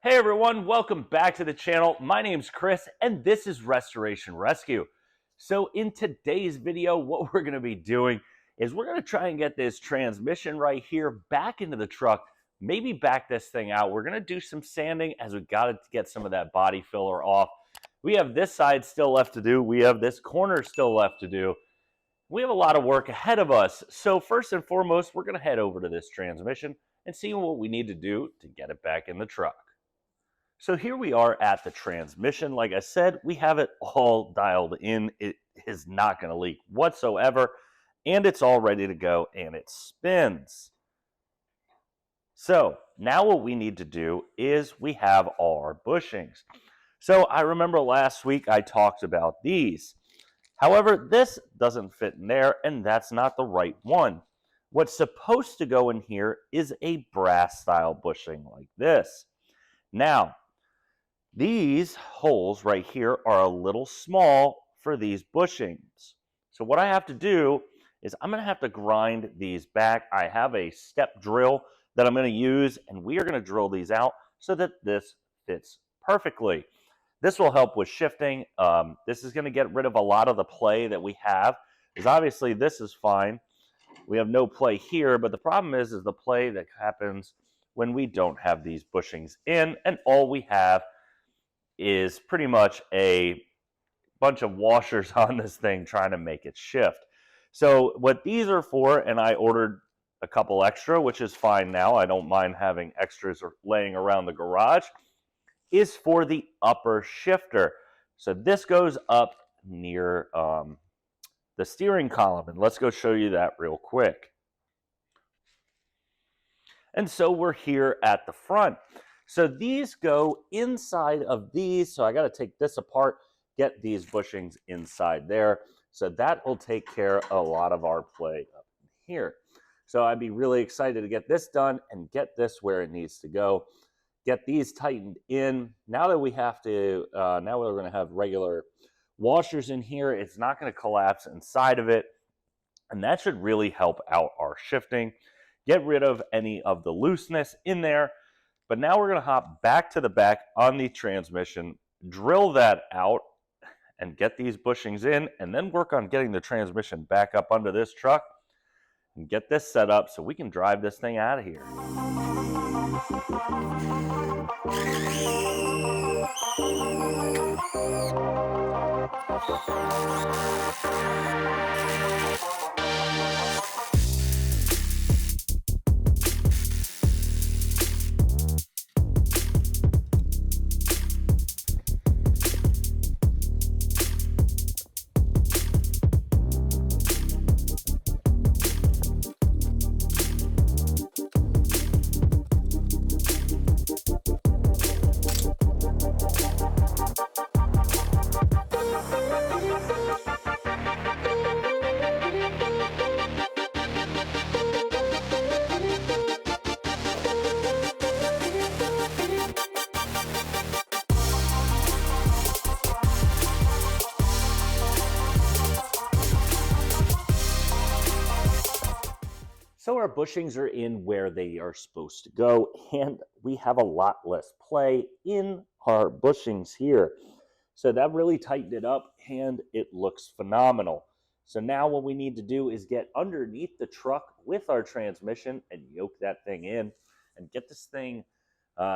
Hey everyone, welcome back to the channel. My name's Chris and this is Restoration Rescue. So in today's video, what we're going to be doing is we're going to try and get this transmission right here back into the truck, maybe back this thing out. We're going to do some sanding as we got to get some of that body filler off. We have this side still left to do. We have this corner still left to do. We have a lot of work ahead of us. So first and foremost, we're going to head over to this transmission and see what we need to do to get it back in the truck. So here we are at the transmission. Like I said, we have it all dialed in. It is not going to leak whatsoever, and it's all ready to go, and it spins. So now what we need to do is we have our bushings. So I remember last week I talked about these. However, this doesn't fit in there, and that's not the right one. What's supposed to go in here is a brass style bushing like this. Now, these holes right here are a little small for these bushings. So what I have to do is I'm going to have to grind these back. I have a step drill that I'm going to use, and we are going to drill these out so that this fits perfectly. This will help with shifting. This is going to get rid of a lot of the play that we have, because obviously this is fine. We have no play here, but the problem is the play that happens when we don't have these bushings in, and all we have is pretty much a bunch of washers on this thing trying to make it shift. So what these are for, and I ordered a couple extra, which is fine now. I don't mind having extras laying around the garage, is for the upper shifter. So this goes up near the steering column, and let's go show you that real quick. And so we're here at the front. So these go inside of these. So I got to take this apart, get these bushings inside there. So that will take care of a lot of our play up here. So I'd be really excited to get this done and get this where it needs to go. Get these tightened in. Now that we have to, now we're going to have regular washers in here. It's not going to collapse inside of it. And that should really help out our shifting. Get rid of any of the looseness in there. But now we're going to hop back to the back on the transmission, drill that out, and get these bushings in, and then work on getting the transmission back up under this truck and get this set up so we can drive this thing out of here. So our bushings are in where they are supposed to go, and we have a lot less play in our bushings here. So that really tightened it up, and it looks phenomenal. So now what we need to do is get underneath the truck with our transmission and yoke that thing in and get this thing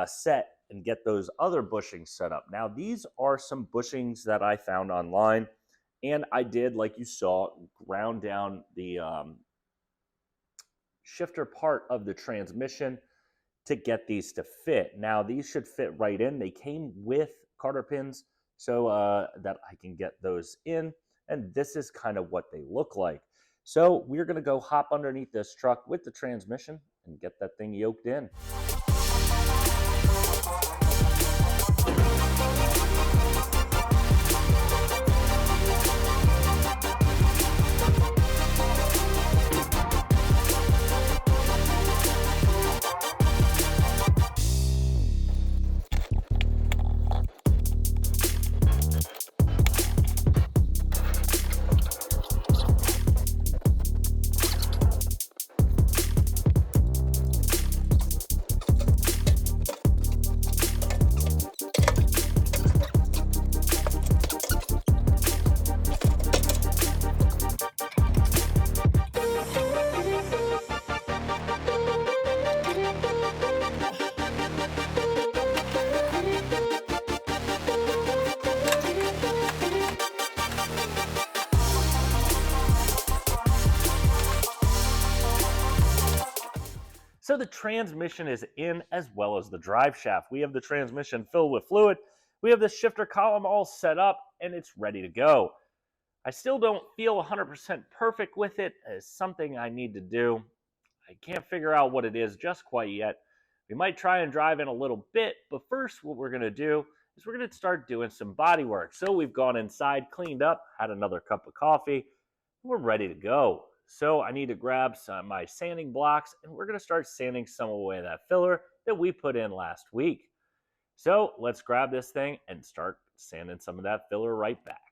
set and get those other bushings set up. Now these are some bushings that I found online, and I did, like you saw, ground down the shifter part of the transmission to get these to fit. Now these should fit right in. They came with cotter pins so that I can get those in, and this is kind of what they look like. So we're going to go hop underneath this truck with the transmission and get that thing yoked in. the transmission is in as well as the drive shaft. We have the transmission filled with fluid. We have the shifter column all set up and it's ready to go. I still don't feel 100% perfect with it. It's something I need to do. I can't figure out what it is just quite yet. We might try and drive in a little bit, but first what we're going to do is we're going to start doing some body work. So we've gone inside, cleaned up, had another cup of coffee. We're ready to go. So I need to grab my sanding blocks, and we're going to start sanding some away that filler that we put in last week. So let's grab this thing and start sanding some of that filler right back.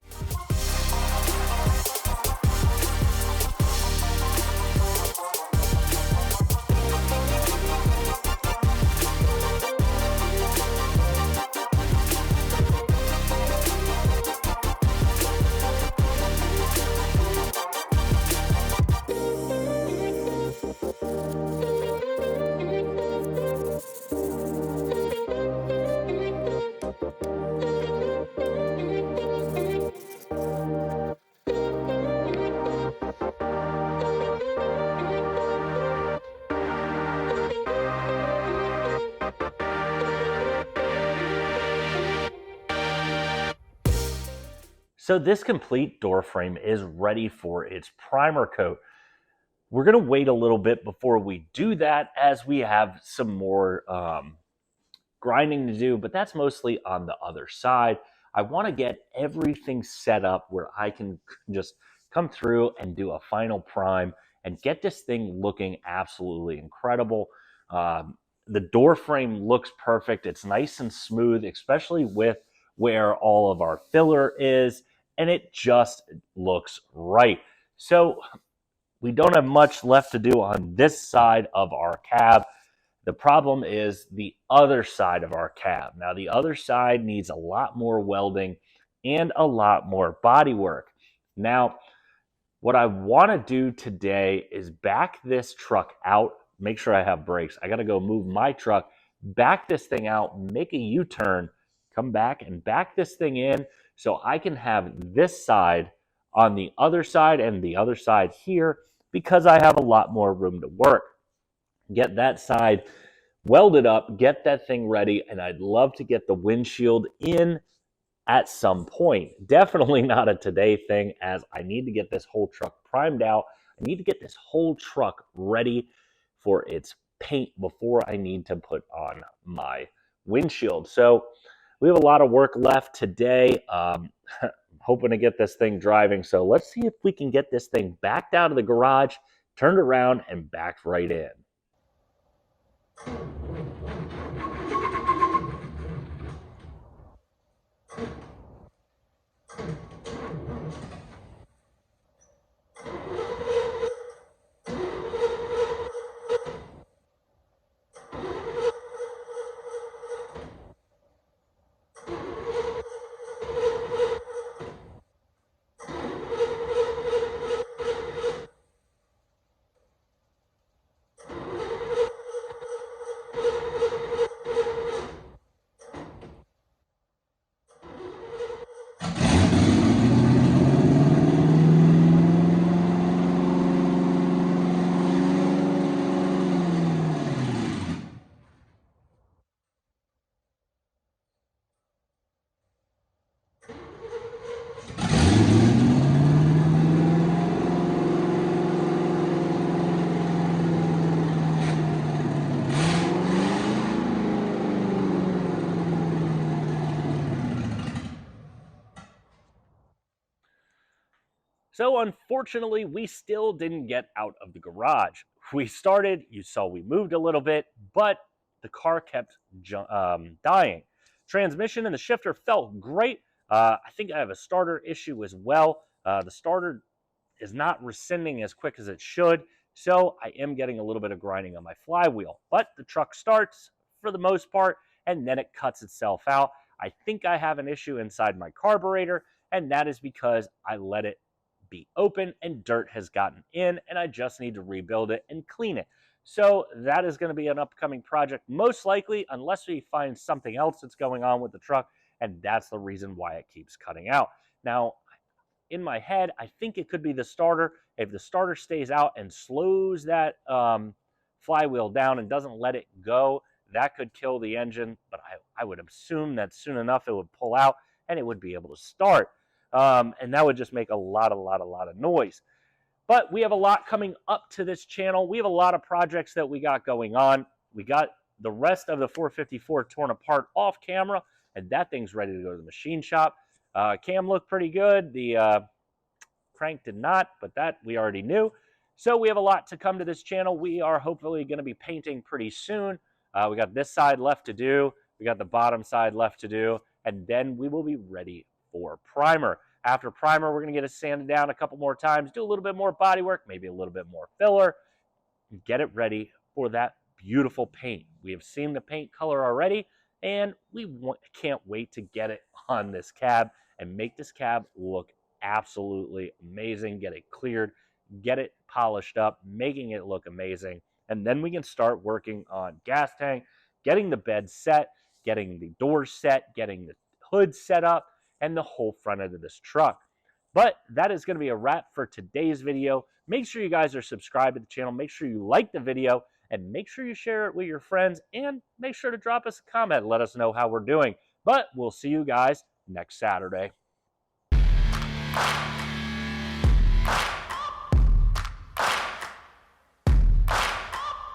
So this complete door frame is ready for its primer coat. We're going to wait a little bit before we do that as we have some more grinding to do, but that's mostly on the other side. I want to get everything set up where I can just come through and do a final prime and get this thing looking absolutely incredible. The door frame looks perfect. It's nice and smooth, especially with where all of our filler is, and it just looks right. So we don't have much left to do on this side of our cab. The problem is the other side of our cab. Now, the other side needs a lot more welding and a lot more body work. Now, what I want to do today is back this truck out. Make sure I have brakes. I got to go move my truck, back this thing out, make a U-turn, come back and back this thing in so I can have this side on the other side and the other side here because I have a lot more room to work. Get that side welded up, get that thing ready, and I'd love to get the windshield in at some point. Definitely not a today thing, as I need to get this whole truck primed out. I need to get this whole truck ready for its paint before I need to put on my windshield. So we have a lot of work left today. Hoping to get this thing driving. So let's see if we can get this thing backed out of the garage, turned around, and backed right in. So unfortunately, we still didn't get out of the garage. We started, you saw we moved a little bit, but the car kept dying. Transmission and the shifter felt great. I think I have a starter issue as well. The starter is not rescinding as quick as it should, so I am getting a little bit of grinding on my flywheel. But the truck starts for the most part, and then it cuts itself out. I think I have an issue inside my carburetor, and that is because I let it be open and dirt has gotten in, and I just need to rebuild it and clean it. So that is going to be an upcoming project, most likely, unless we find something else that's going on with the truck, and that's the reason why it keeps cutting out. Now, in my head, I think it could be the starter. If the starter stays out and slows that flywheel down and doesn't let it go, that could kill the engine. But I would assume that soon enough it would pull out and it would be able to start. And that would just make a lot of noise. But we have a lot coming up to this channel. We have a lot of projects that we got going on. We got the rest of the 454 torn apart off camera, and that thing's ready to go to the machine shop. Cam looked pretty good. The crank did not, but that we already knew. So we have a lot to come to this channel. We are hopefully going to be painting pretty soon. We got this side left to do. We got the bottom side left to do, and then we will be ready for primer. After primer, we're going to get it sanded down a couple more times, do a little bit more body work, maybe a little bit more filler, and get it ready for that beautiful paint. We have seen the paint color already, and we can't wait to get it on this cab and make this cab look absolutely amazing, get it cleared, get it polished up, making it look amazing, and then we can start working on gas tank, getting the bed set, getting the doors set, getting the hood set up, and the whole front end of this truck. But that is going to be a wrap for today's video. Make sure you guys are subscribed to the channel. Make sure you like the video, and make sure you share it with your friends, and make sure to drop us a comment and let us know how we're doing. But we'll see you guys next Saturday.